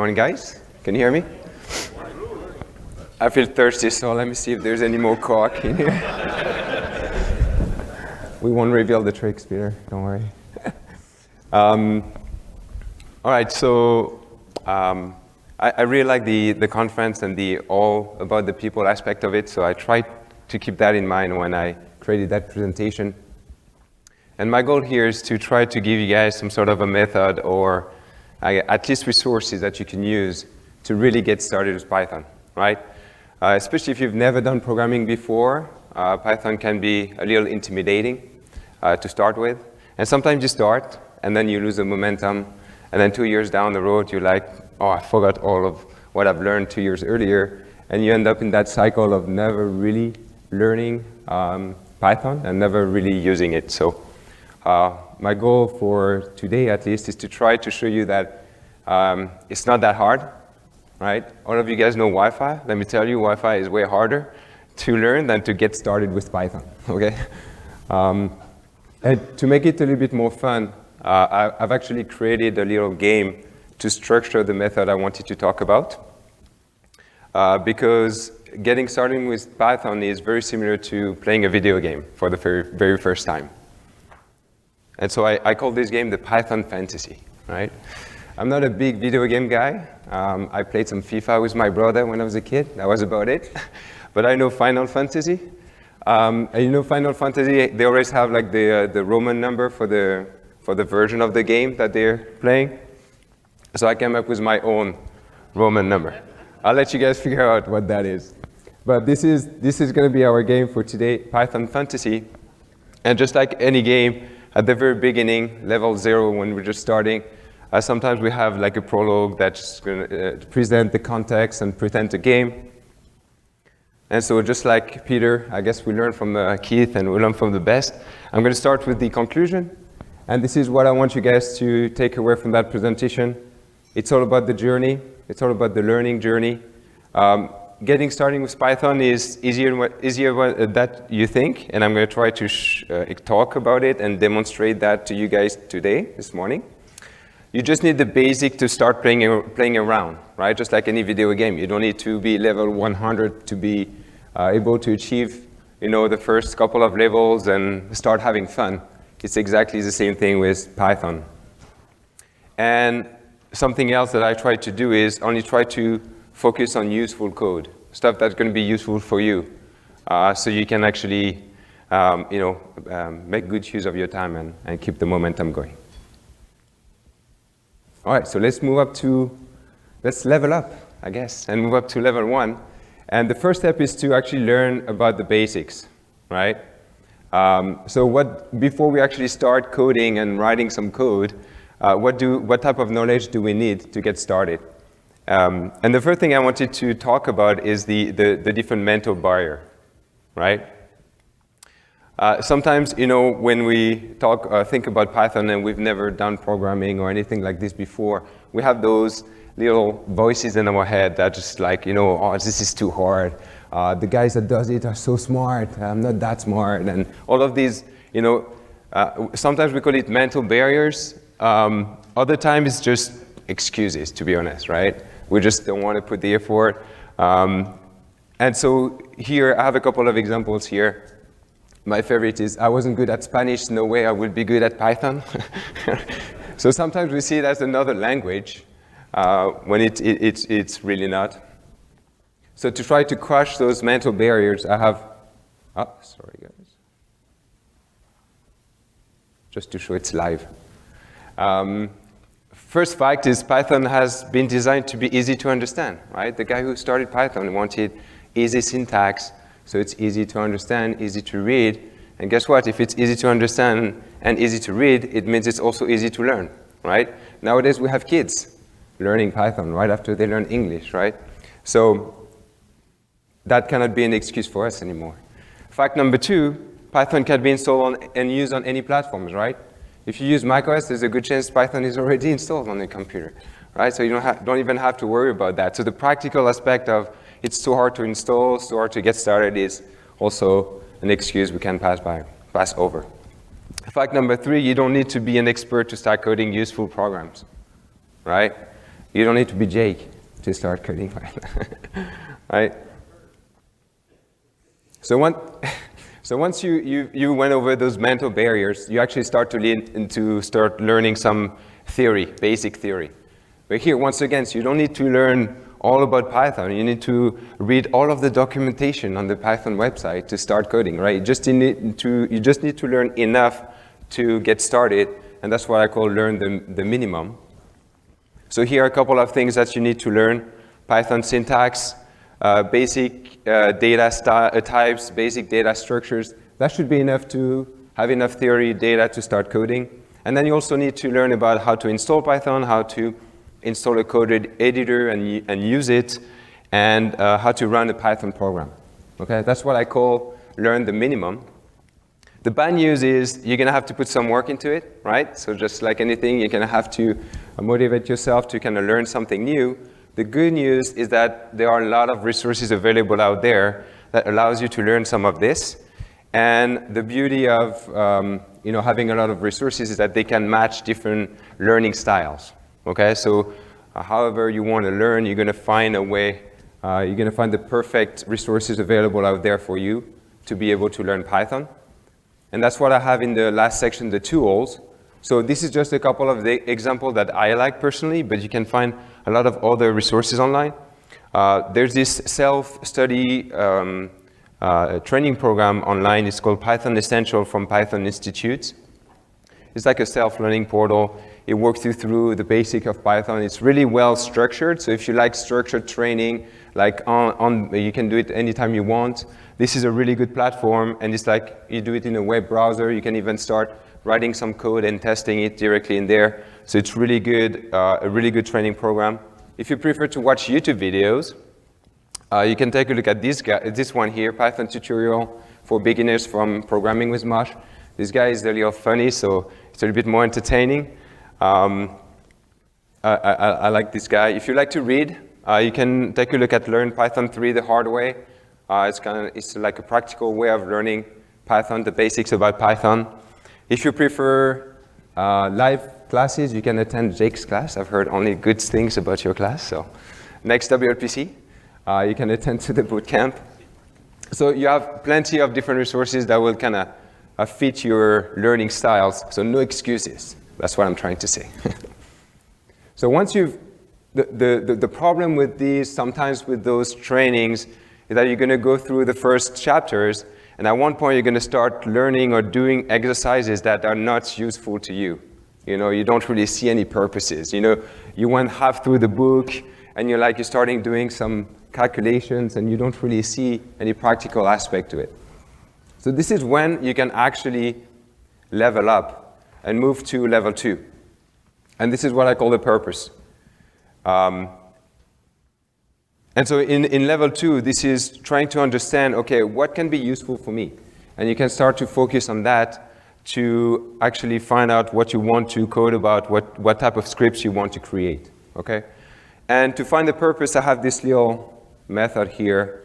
morning, guys. Can you hear me? I feel thirsty, so let me see if there's any more Coke in here. We won't reveal the tricks, Peter. Don't worry. All right, so I really like the conference and the all about the people aspect of it, so I tried to keep that in mind when I created that presentation. And my goal here is to try to give you guys some sort of a method or at least resources that you can use to really get started with Python, right? Especially if you've never done programming before, Python can be a little intimidating to start with. And sometimes you start, and then you lose the momentum, and then 2 years down the road, you're like, oh, I forgot all of what I've learned 2 years earlier, and you end up in that cycle of never really learning Python and never really using it. So my goal for today, at least, is to try to show you that it's not that hard, right? All of you guys know Wi-Fi. Let me tell you, Wi-Fi is way harder to learn than to get started with Python, okay? And to make it a little bit more fun, I've actually created a little game to structure the method I wanted to talk about. Because getting started with Python is very similar to playing a video game for the very first time. And so I call this game the Python Fantasy, right? I'm not a big video game guy. I played some FIFA with my brother when I was a kid. That was about it. But I know Final Fantasy. And you know Final Fantasy, they always have like the Roman number for the version of the game that they're playing. So I came up with my own Roman number. I'll let you guys figure out what that is. But this is going to be our game for today, Python Fantasy. And just like any game, at the very beginning, level 0, when we're just starting, sometimes we have like a prologue that's going to present the context and present the game. And so just like Peter, I guess we learn from Keith and we learn from the best. I'm going to start with the conclusion. And this is what I want you guys to take away from that presentation. It's all about the journey. It's all about the learning journey. Getting started with Python is easier than you think, and I'm going to try to talk about it and demonstrate that to you guys today, this morning. You just need the basic to start playing around, right? Just like any video game. You don't need to be level 100 to be able to achieve, the first couple of levels and start having fun. It's exactly the same thing with Python. And something else that I try to do is only try to focus on useful code, stuff that's going to be useful for you, so you can actually, make good use of your time and keep the momentum going. All right, so let's level up, I guess, and move up to level 1. And the first step is to actually learn about the basics, right? Before we actually start coding and writing some code, what type of knowledge do we need to get started? And the first thing I wanted to talk about is the different mental barrier, right? Sometimes, when we think about Python and we've never done programming or anything like this before, we have those little voices in our head that just like, oh, this is too hard. The guys that does it are so smart. I'm not that smart. And all of these, sometimes we call it mental barriers. Other times it's just excuses, to be honest, right? We just don't want to put the effort. And so here, I have a couple of examples here. My favorite is, I wasn't good at Spanish, no way I would be good at Python. So sometimes we see it as another language, when it's really not. So to try to crush those mental barriers, I have, sorry guys. Just to show it's live. First fact is Python has been designed to be easy to understand, right? The guy who started Python wanted easy syntax, so it's easy to understand, easy to read. And guess what? If it's easy to understand and easy to read, it means it's also easy to learn, right? Nowadays we have kids learning Python right after they learn English, right? So that cannot be an excuse for us anymore. Fact number 2, Python can be installed and used on any platforms, right? If you use macOS, there's a good chance Python is already installed on the computer, right? So you don't even have to worry about that. So the practical aspect of it's too hard to install, too hard to get started is also an excuse we can pass over. Fact number 3, you don't need to be an expert to start coding useful programs, right? You don't need to be Jake to start coding Python, right? So once you went over those mental barriers, you actually start to start learning some theory, basic theory. But here, once again, so you don't need to learn all about Python. You need to read all of the documentation on the Python website to start coding, right? You just need to learn enough to get started, and that's what I call learn the minimum. So here are a couple of things that you need to learn: Python syntax, basic data types, basic data structures. That should be enough to have enough theory data to start coding. And then you also need to learn about how to install Python, how to install a code editor and use it, and how to run a Python program. Okay, that's what I call learn the minimum. The bad news is you're going to have to put some work into it, right? So just like anything, you're going to have to motivate yourself to kind of learn something new. The good news is that there are a lot of resources available out there that allows you to learn some of this. And the beauty of having a lot of resources is that they can match different learning styles. Okay, so however you want to learn, you're going to find a way, you're going to find the perfect resources available out there for you to be able to learn Python. And that's what I have in the last section, the tools. So this is just a couple of the examples that I like personally, but you can find a lot of other resources online. There's this self-study training program online. It's called Python Essential from Python Institute. It's like a self-learning portal. It walks you through the basic of Python. It's really well structured. So if you like structured training, like you can do it anytime you want. This is a really good platform, and it's like you do it in a web browser. You can even start writing some code and testing it directly in there. So it's really good, a really good training program. If you prefer to watch YouTube videos, you can take a look at this one here, Python tutorial for beginners from Programming with Mosh. This guy is a little funny, so it's a little bit more entertaining. I like this guy. If you like to read, you can take a look at Learn Python 3 the Hard Way. It's like a practical way of learning Python, the basics about Python. If you prefer live classes, you can attend Jake's class. I've heard only good things about your class. So next WLPC, you can attend to the boot camp. So you have plenty of different resources that will kind of fit your learning styles. So no excuses. That's what I'm trying to say. So once the problem with these, sometimes with those trainings, is that you're going to go through the first chapters, and at one point you're going to start learning or doing exercises that are not useful to you. You don't really see any purposes. You went half through the book, and you're starting doing some calculations, and you don't really see any practical aspect to it. So this is when you can actually level up and move to level 2. And this is what I call the purpose. And so in level 2, this is trying to understand, okay, what can be useful for me? And you can start to focus on that to actually find out what you want to code about, what type of scripts you want to create, okay? And to find the purpose, I have this little method here.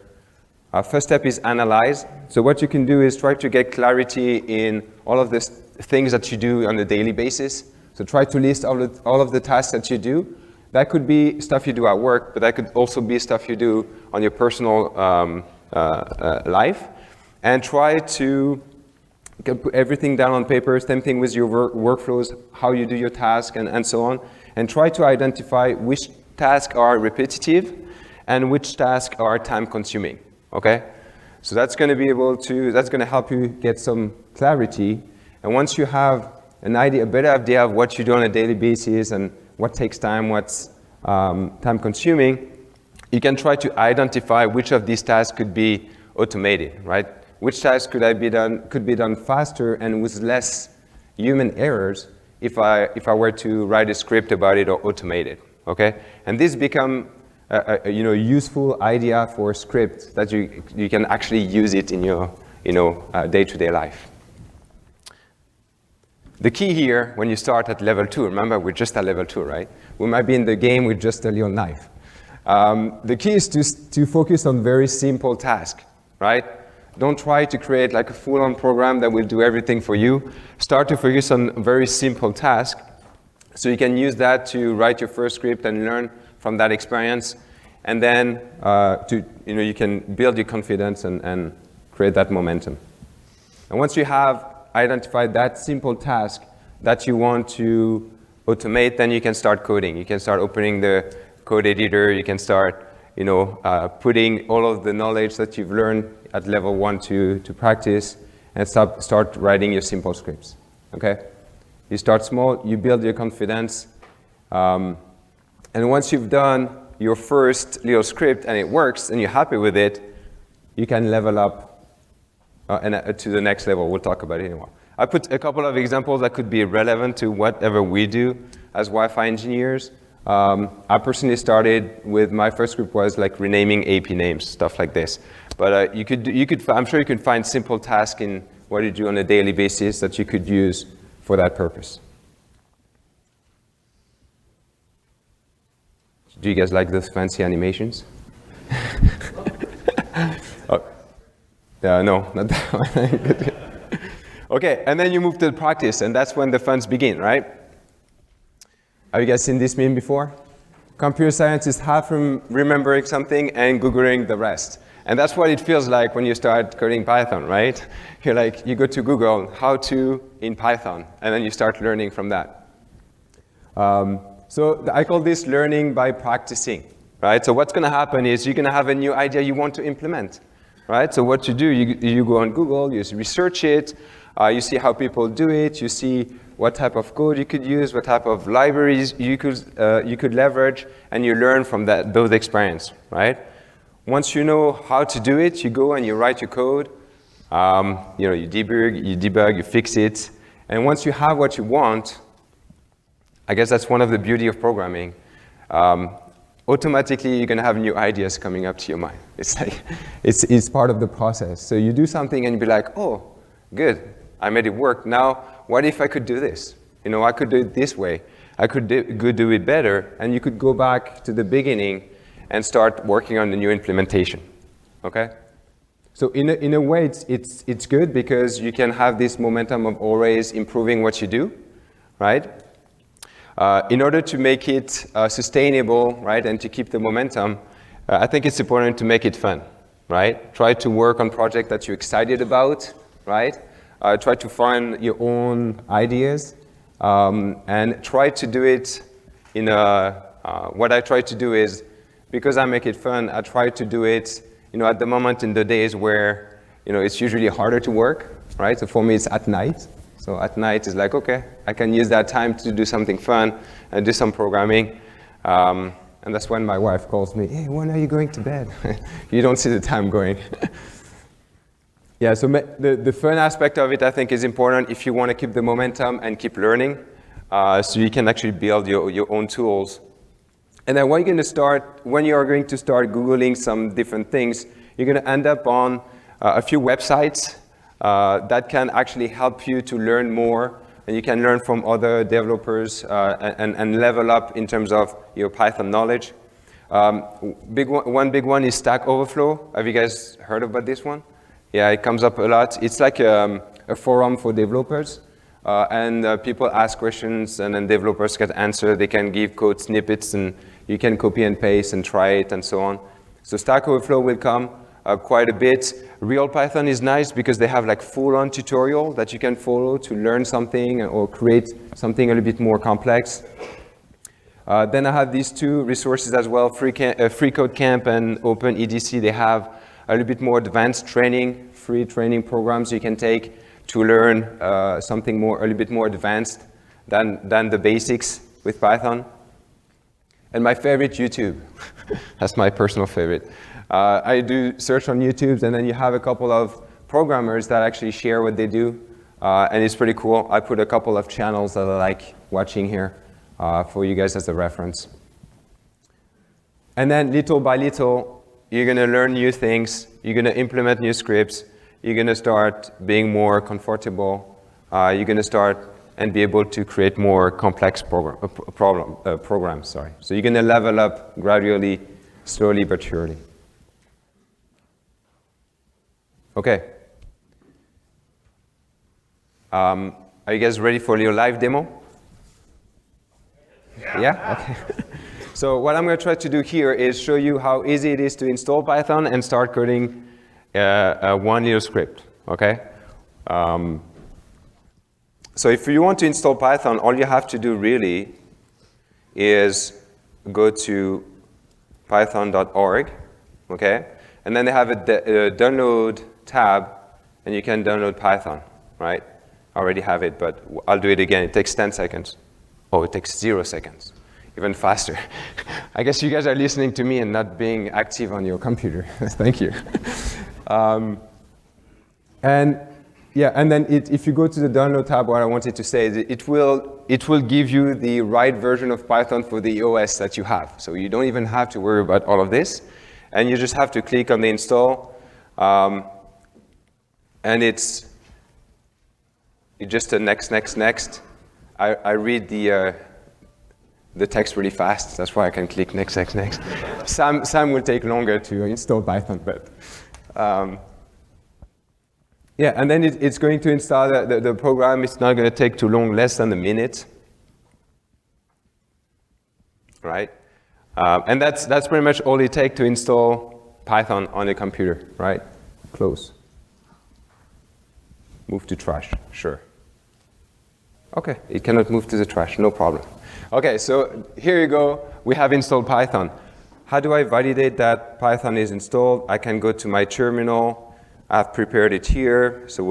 First step is analyze. So what you can do is try to get clarity in all of the things that you do on a daily basis. So try to list all of the tasks that you do. That could be stuff you do at work, but that could also be stuff you do on your personal life. And try to put everything down on paper. Same thing with your workflows, how you do your task, and so on. And try to identify which tasks are repetitive and which tasks are time-consuming. Okay? So that's going to help you get some clarity. And once you have a better idea of what you do on a daily basis and what takes time, what's time-consuming, you can try to identify which of these tasks could be automated, right? Which tasks could be done faster and with less human errors if I were to write a script about it or automate it, okay? And this become a useful idea for a script that you can actually use it in your day-to-day life. The key here, when you start at level 2, remember we're just at level 2, right? We might be in the game with just a little knife. The key is to focus on very simple tasks, right? Don't try to create like a full-on program that will do everything for you. Start to focus on very simple tasks so you can use that to write your first script and learn from that experience, and then you can build your confidence and create that momentum. And once you have identified that simple task that you want to automate, then you can start coding. You can start opening the code editor. You can start putting all of the knowledge that you've learned at level 1 to practice, and start writing your simple scripts. Okay? You start small, you build your confidence, and once you've done your first little script and it works and you're happy with it, you can level up to the next level. We'll talk about it in a while. I put a couple of examples that could be relevant to whatever we do as Wi-Fi engineers. I personally started with, my first script was like renaming AP names, stuff like this. But I'm sure you could find simple tasks in what you do on a daily basis that you could use for that purpose. Do you guys like those fancy animations? Oh. No, not that one. Okay, and then you move to the practice, and that's when the funs begin, right? Have you guys seen this meme before? Computer science is half from remembering something and Googling the rest. And that's what it feels like when you start coding Python, right? You go to Google, how to in Python, and then you start learning from that. So I call this learning by practicing, right? So what's going to happen is you're going to have a new idea you want to implement, right? So what you do, you go on Google, you research it, you see how people do it, you see what type of code you could use, what type of libraries you could leverage, and you learn from those experiences, right? Once you know how to do it, you go and you write your code, you debug, you fix it, and once you have what you want, I guess that's one of the beauty of programming. Automatically, you're going to have new ideas coming up to your mind. It's like it's part of the process. So you do something and you be like, oh, good, I made it work. Now, what if I could do this? I could do it this way. I could do it better, and you could go back to the beginning and start working on the new implementation. Okay? So in a way, it's good because you can have this momentum of always improving what you do, right? In order to make it sustainable, right, and to keep the momentum, I think it's important to make it fun, right? Try to work on projects that you're excited about, right? Try to find your own ideas, and try to do it in what I try to do is, because I make it fun, I try to do it, at the moment in the days where, it's usually harder to work, right? So for me, it's at night. So at night, it's like, okay, I can use that time to do something fun and do some programming. And that's when my wife calls me, hey, when are you going to bed? You don't see the time going. Yeah, so the fun aspect of it, I think, is important if you want to keep the momentum and keep learning, so you can actually build your own tools. And then when you're going to start Googling some different things, you're going to end up on a few websites that can actually help you to learn more, and you can learn from other developers and level up in terms of your Python knowledge. One big one is Stack Overflow. Have you guys heard about this one? Yeah, it comes up a lot. It's like a forum for developers, and people ask questions, and then developers get answer. They can give code snippets, and you can copy and paste and try it, and so on. So Stack Overflow will come quite a bit. Real Python is nice because they have like full-on tutorial that you can follow to learn something or create something a little bit more complex. Then I have these two resources as well, Free Code Camp and OpenEDC. They have a little bit more advanced training, free training programs you can take to learn something a little bit more advanced than the basics with Python. And my favorite, YouTube. That's my personal favorite. I do search on YouTube, and then you have a couple of programmers that actually share what they do, and it's pretty cool. I put a couple of channels that I like watching here for you guys as a reference. And then little by little, you're going to learn new things, you're going to implement new scripts, you're going to start being more comfortable, you're going to start and be able to create more complex programs. So you're going to level up gradually, slowly but surely. Okay. Are you guys ready for your live demo? Yeah? Okay. So what I'm going to try to do here is show you how easy it is to install Python and start coding one little script, okay? So if you want to install Python, all you have to do really is go to python.org, okay? And then they have a download tab, and you can download Python, right? I already have it, but I'll do it again. It takes 10 seconds. Oh, it takes 0 seconds, even faster. I guess you guys are listening to me and not being active on your computer. Thank you. And then if you go to the download tab, what I wanted to say is it will give you the right version of Python for the OS that you have. So you don't even have to worry about all of this. And you just have to click on the install. And it's just a next. I read the text really fast. That's why I can click next. Sam will take longer to install Python, but yeah, and then it's going to install the program. It's not going to take too long, less than a minute, right? And that's pretty much all it takes to install Python on a computer, right? Close. Move to trash, sure. Okay, it cannot move to the trash, no problem. Okay, so here you go. We have installed Python. How do I validate that Python is installed? I can go to my terminal. I've prepared it here, so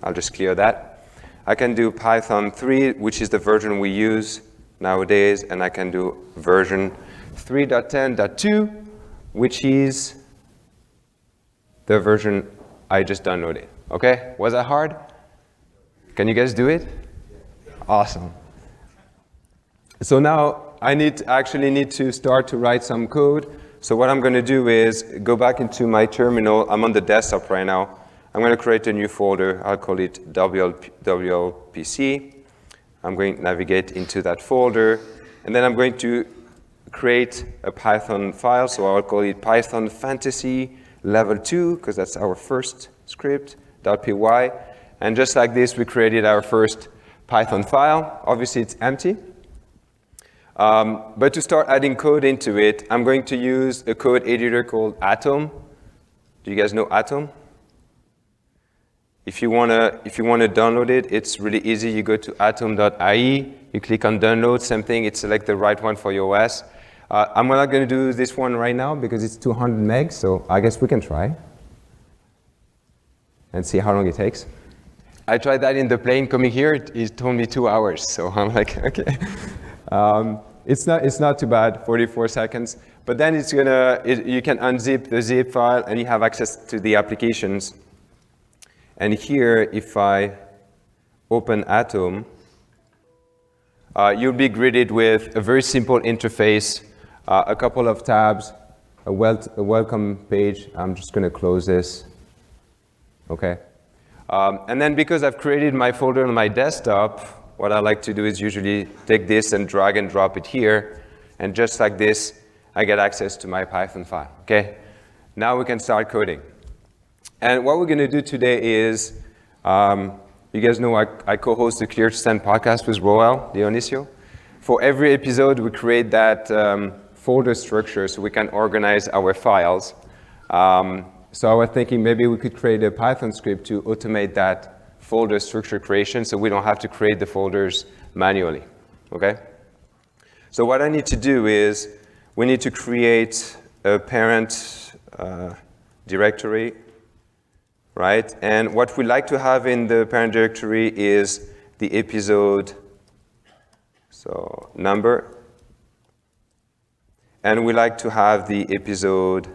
I'll just clear that. I can do Python 3, which is the version we use nowadays, and I can do version 3.10.2, which is the version I just downloaded. Okay, was that hard? Can you guys do it? Awesome. So now I actually need to start to write some code. So what I'm going to do is go back into my terminal. I'm on the desktop right now. I'm going to create a new folder. I'll call it WLPC. I'm going to navigate into that folder. And then I'm going to create a Python file. So I'll call it Python Fantasy Level 2, because that's our first script, .py. And just like this, we created our first Python file. Obviously, it's empty. But to start adding code into it, I'm going to use a code editor called Atom. Do you guys know Atom? If you want to download it, it's really easy. You go to atom.ie, you click on download, same thing, it selects the right one for your OS. I'm not going to do this one right now because it's 200 megs, so I guess we can try and see how long it takes. I tried that in the plane coming here. It told me 2 hours, so I'm like, okay. It's not too bad, 44 seconds. But then you can unzip the zip file and you have access to the applications. And here, if I open Atom, you'll be greeted with a very simple interface, a couple of tabs, a welcome page. I'm just going to close this. Okay. And then because I've created my folder on my desktop, what I like to do is usually take this and drag and drop it here. And just like this, I get access to my Python file. Okay? Now we can start coding. And what we're going to do today is, you guys know I co-host the Clear to Stand podcast with Roel Dionisio. For every episode, we create that folder structure so we can organize our files. So I was thinking maybe we could create a Python script to automate that folder structure creation so we don't have to create the folders manually, okay? So what I need to do is we need to create a parent directory, right? And what we like to have in the parent directory is the episode number, and we like to have the episode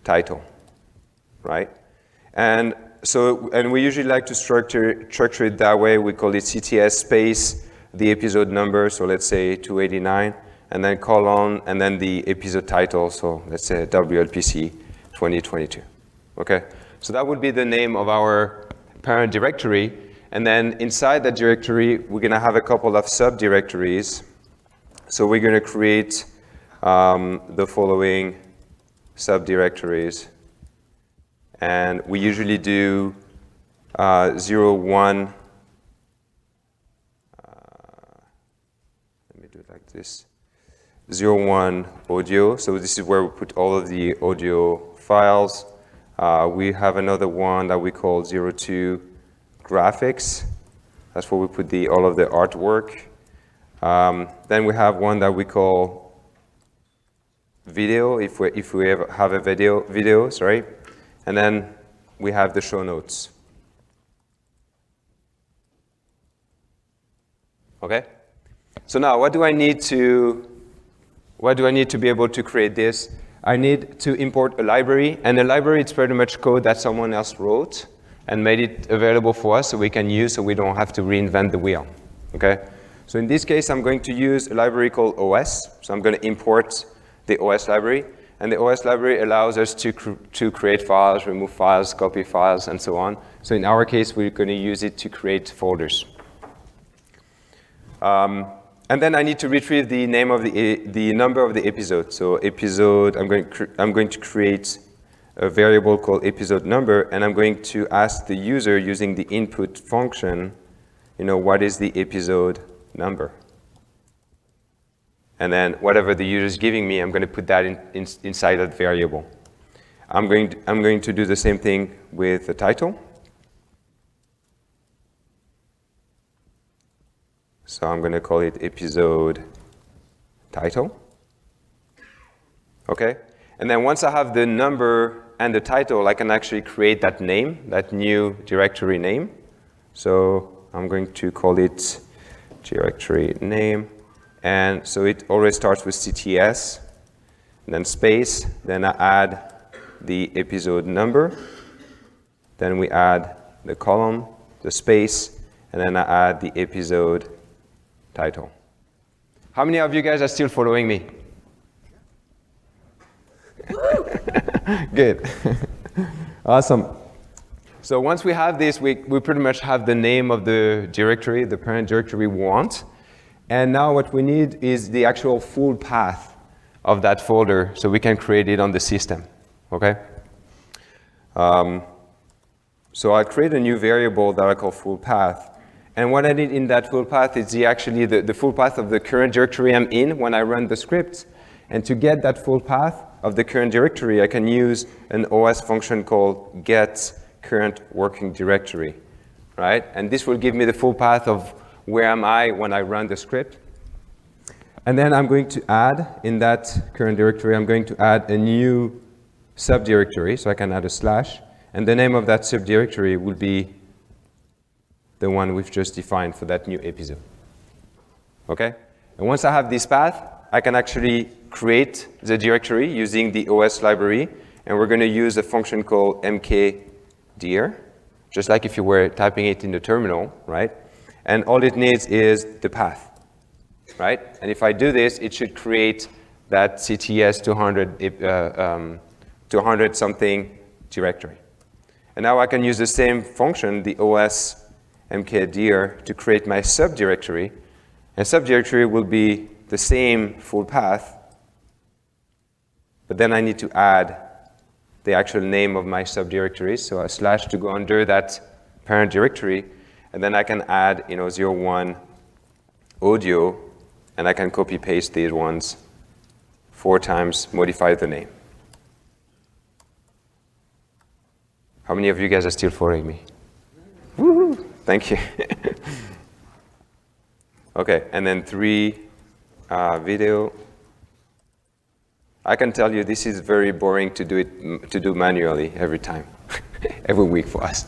title, right? And we usually like to structure it that way. We call it CTS space, the episode number, so let's say 289, and then colon, and then the episode title, so let's say WLPC 2022, okay? So that would be the name of our parent directory, and then inside that directory, we're gonna have a couple of subdirectories. So we're gonna create the following subdirectories. And we usually do 0, 1. Let me do it like this. 01 audio. So this is where we put all of the audio files. We have another one that we call 02 graphics. That's where we put all of the artwork. Then we have one that we call video, if we ever have a video, sorry. And then we have the show notes. Okay? So now, what do I need to be able to create this? I need to import a library, and a library is pretty much code that someone else wrote and made it available for us so we can use, so we don't have to reinvent the wheel. Okay? So in this case, I'm going to use a library called OS. So I'm going to import the OS library, and the OS library allows us to create files, remove files, copy files, and so on. So in our case, we're going to use it to create folders. And then I need to retrieve the name of the number of the episode. So episode, I'm going to create a variable called episode number, and I'm going to ask the user using the input function, what is the episode number? And then whatever the user is giving me, I'm going to put that inside that variable. I'm going to do the same thing with the title. So I'm going to call it episode title. Okay? And then once I have the number and the title, I can actually create that name, that new directory name. So I'm going to call it directory name. And so it always starts with CTS, then space, then I add the episode number, then we add the column, the space, and then I add the episode title. How many of you guys are still following me? Good. Awesome. So once we have this, we pretty much have the name of the directory, the parent directory we want. And now what we need is the actual full path of that folder so we can create it on the system. Okay? So I create a new variable that I call full path. And what I need in that full path is actually the full path of the current directory I'm in when I run the script. And to get that full path of the current directory, I can use an OS function called getCurrentWorkingDirectory, right? And this will give me the full path of where am I when I run the script. And then I'm going to add, in that current directory, I'm going to add a new subdirectory, so I can add a slash. And the name of that subdirectory will be the one we've just defined for that new episode. Okay? And once I have this path, I can actually create the directory using the OS library. And we're going to use a function called mkdir, just like if you were typing it in the terminal, right? And all it needs is the path, right? And if I do this, it should create that CTS 200 something directory. And now I can use the same function, the OS mkdir, to create my subdirectory. And subdirectory will be the same full path, but then I need to add the actual name of my subdirectory, so a slash to go under that parent directory. And then I can add, 01 audio, and I can copy paste these ones 4 times, modify the name. How many of you guys are still following me? Woo-hoo. Thank you. Okay, and then 3 video. I can tell you this is very boring to do manually every time, every week for us.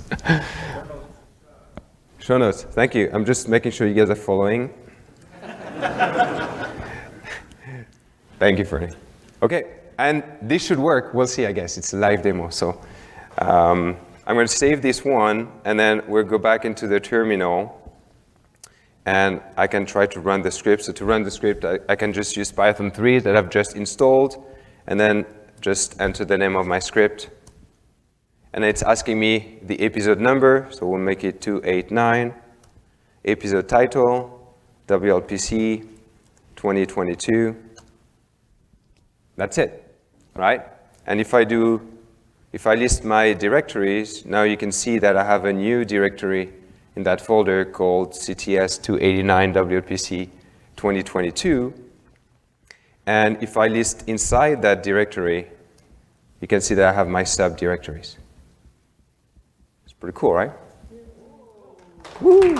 Show notes, thank you. I'm just making sure you guys are following. Thank you, Fernie. Okay, and this should work. We'll see, I guess. It's a live demo. So I'm going to save this one, and then we'll go back into the terminal, and I can try to run the script. So to run the script, I can just use Python 3 that I've just installed, and then just enter the name of my script. And it's asking me the episode number, so we'll make it 289. Episode title, WLPC 2022. That's it, right? And if I list my directories, now you can see that I have a new directory in that folder called CTS 289 WLPC 2022. And if I list inside that directory, you can see that I have my subdirectories. It's pretty cool, right? Woo!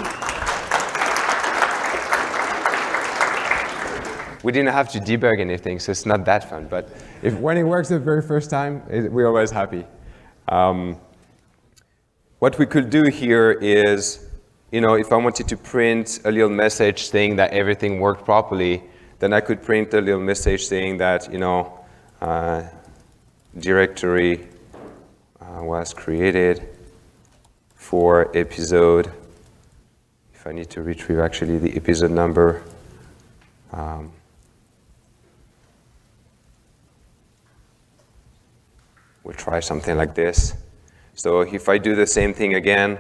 We didn't have to debug anything, so it's not that fun. But when it works the very first time, we're always happy. What we could do here is, if I wanted to print a little message saying that everything worked properly, then I could print a little message saying that, directory was created for episode. If I need to retrieve actually the episode number, we'll try something like this. So if I do the same thing again,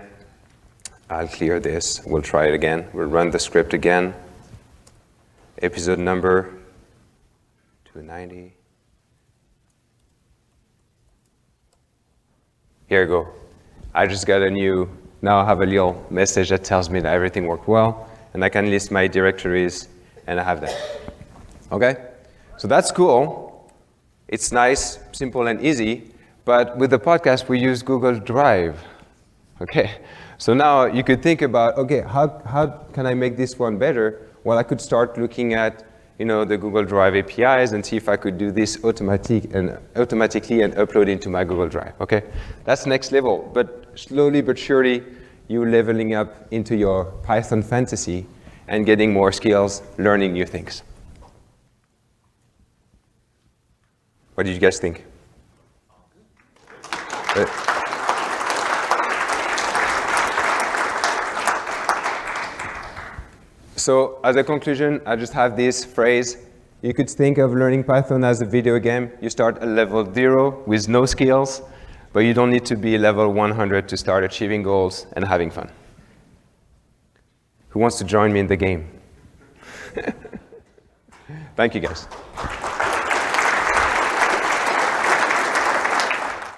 I'll clear this. We'll try it again. We'll run the script again. Episode number 290. Here we go. I just got now I have a little message that tells me that everything worked well, and I can list my directories, and I have that. Okay? So that's cool. It's nice, simple, and easy. But with the podcast, we use Google Drive. Okay? So now you could think about, okay, how can I make this one better? Well, I could start looking at the Google Drive APIs and see if I could do this automatically and upload into my Google Drive. Okay? That's next level. But slowly but surely, you're leveling up into your Python fantasy and getting more skills, learning new things. What did you guys think? So as a conclusion, I just have this phrase. You could think of learning Python as a video game. You start at level 0 with no skills, but you don't need to be level 100 to start achieving goals and having fun. Who wants to join me in the game? Thank you, guys.